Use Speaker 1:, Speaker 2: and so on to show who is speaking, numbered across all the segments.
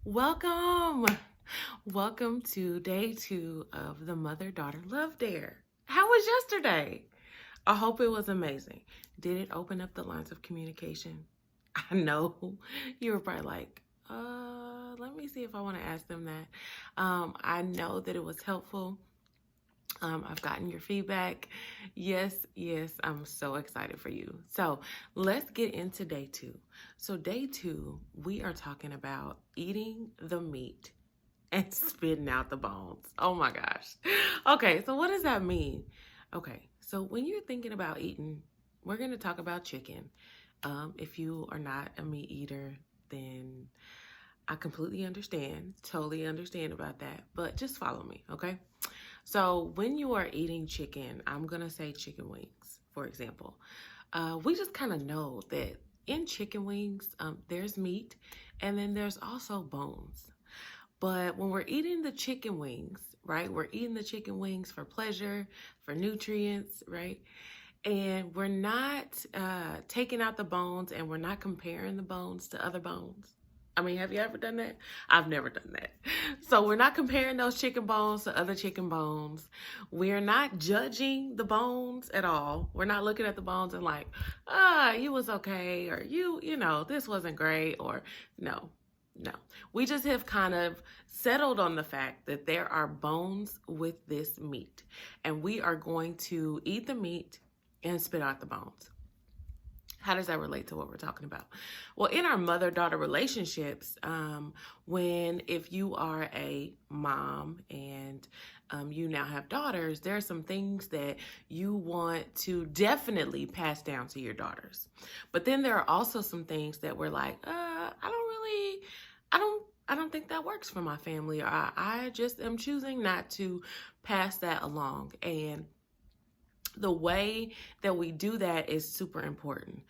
Speaker 1: Welcome. Welcome to day 2 of the Mother Daughter Love Dare. How was yesterday? I hope it was amazing. Did it open up the lines of communication? I know you were probably like, let me see if I want to ask them that. I know that it was helpful. I've gotten your feedback. Yes, I'm so excited for you. So let's get into day 2. So, day 2, we are talking about eating the meat and spitting out the bones. Oh my gosh. Okay, so what does that mean? Okay, so when you're thinking about eating, we're going to talk about chicken. If you are not a meat eater, then I completely understand, totally understand about that, but just follow me, okay? So when you are eating chicken, I'm gonna say chicken wings, for example. We just kind of know that in chicken wings, there's meat and then there's also bones. But when we're eating the chicken wings, right, we're eating the chicken wings for pleasure, for nutrients, right? And we're not taking out the bones and we're not comparing the bones to other bones. I mean, have you ever done that? I've never done that. So we're not comparing those chicken bones to other chicken bones. We're not judging the bones at all. We're not looking at the bones and like, you was okay, or this wasn't great, or no, no. We just have kind of settled on the fact that there are bones with this meat, and we are going to eat the meat and spit out the bones. How does that relate to what we're talking about? Well, in our mother-daughter relationships, if you are a mom and you now have daughters, there are some things that you want to definitely pass down to your daughters. But then there are also some things that we're like, I don't think that works for my family, or I just am choosing not to pass that along. And the way that we do that is super important,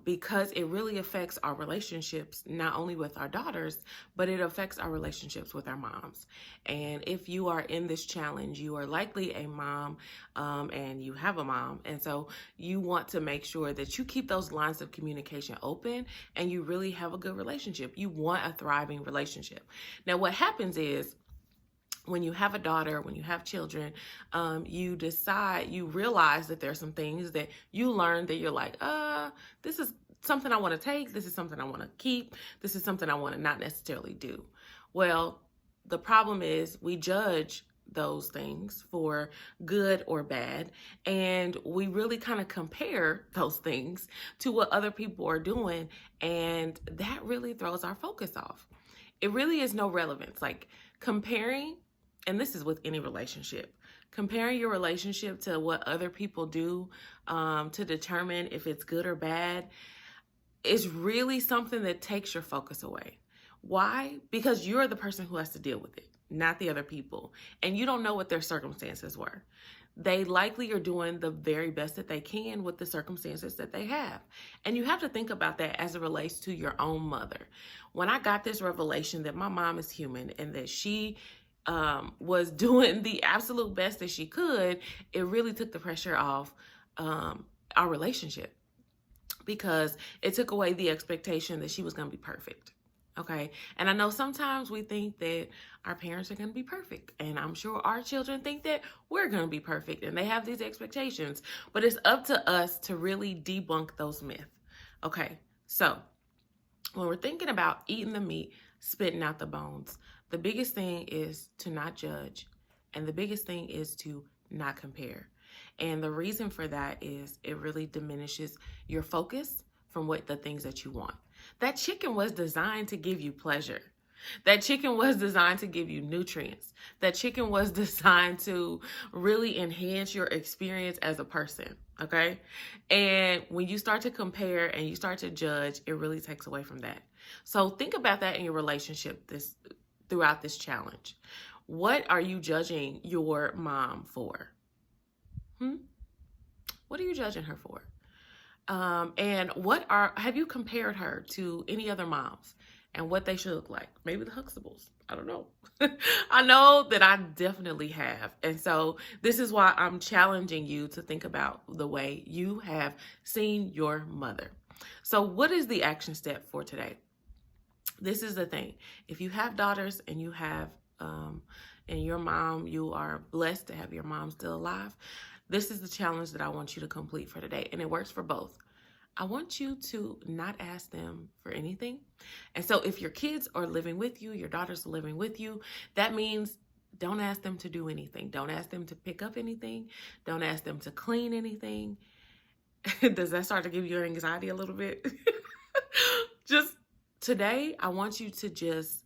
Speaker 1: because it really affects our relationships, not only with our daughters, but it affects our relationships with our moms. And if you are in this challenge, you are likely a mom, and you have a mom. And so you want to make sure that you keep those lines of communication open and you really have a good relationship. You want a thriving relationship. Now, what happens is, when you have a daughter, when you have children, you realize that there's some things that you learn that you're like, this is something I want to take. This is something I want to keep. This is something I want to not necessarily do. Well, the problem is we judge those things for good or bad, and we really kind of compare those things to what other people are doing, and that really throws our focus off. It really is no relevance. Like, comparing, and this is with any relationship, comparing your relationship to what other people do, to determine if it's good or bad, is really something that takes your focus away. Why? Because you're the person who has to deal with it, not the other people. And you don't know what their circumstances were. They likely are doing the very best that they can with the circumstances that they have. And you have to think about that as it relates to your own mother. When I got this revelation that my mom is human and that she was doing the absolute best that she could, it really took the pressure off our relationship, because it took away the expectation that she was going to be perfect. Okay. And I know sometimes we think that our parents are going to be perfect. And I'm sure our children think that we're going to be perfect. And they have these expectations. But it's up to us to really debunk those myths. Okay. So when we're thinking about eating the meat, spitting out the bones, the biggest thing is to not judge. And the biggest thing is to not compare. And the reason for that is it really diminishes your focus from the things that you want. That chicken was designed to give you pleasure. That chicken was designed to give you nutrients. That chicken was designed to really enhance your experience as a person, okay? And when you start to compare and you start to judge, it really takes away from that. So think about that in your relationship throughout this challenge. What are you judging your mom for? What are you judging her for? And have you compared her to any other moms and what they should look like? Maybe the Huxtables. I don't know. I know that I definitely have. And so this is why I'm challenging you to think about the way you have seen your mother. So what is the action step for today? This is the thing. If you have daughters and you have, and your mom, you are blessed to have your mom still alive, this is the challenge that I want you to complete for today. And it works for both. I want you to not ask them for anything. And so if your kids are living with you, your daughters are living with you, that means don't ask them to do anything. Don't ask them to pick up anything. Don't ask them to clean anything. Does that start to give you anxiety a little bit? Just today, I want you to just,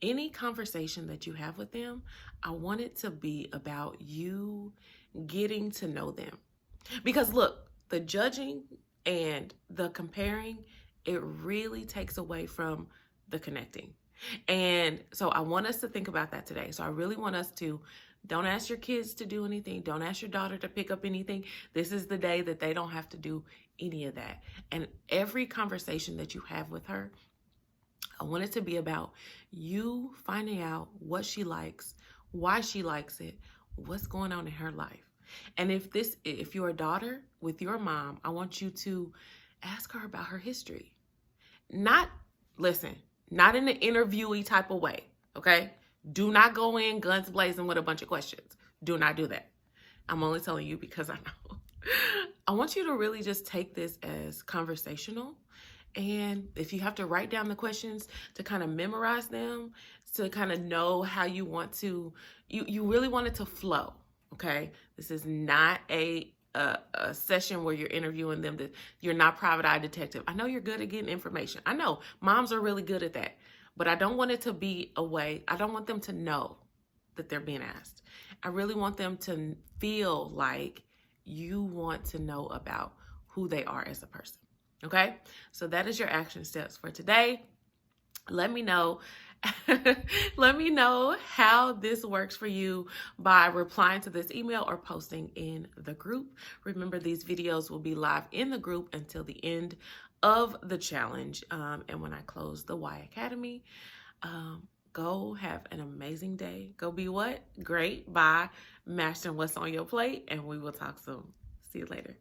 Speaker 1: any conversation that you have with them, I want it to be about you getting to know them. Because look, the judging and the comparing, it really takes away from the connecting. And so I want us to think about that today. So I really want us to, don't ask your kids to do anything. Don't ask your daughter to pick up anything. This is the day that they don't have to do any of that. And every conversation that you have with her, I want it to be about you finding out what she likes, why she likes it, what's going on in her life. And if you're a daughter with your mom, I want you to ask her about her history. Not in an interviewee type of way, okay? Do not go in guns blazing with a bunch of questions. Do not do that. I'm only telling you because I know. I want you to really just take this as conversational. And if you have to write down the questions to kind of memorize them, to kind of know how you want to, you really want it to flow, okay? This is not a session where you're interviewing them, that you're not private eye detective. I know you're good at getting information. I know moms are really good at that, but I don't want it to be a way. I don't want them to know that they're being asked. I really want them to feel like you want to know about who they are as a person. Okay, so that is your action steps for today. Let me know. Let me know how this works for you by replying to this email or posting in the group. Remember, these videos will be live in the group until the end of the challenge. And when I close the Y Academy, go have an amazing day. Go be what? Great by mastering what's on your plate. And we will talk soon. See you later.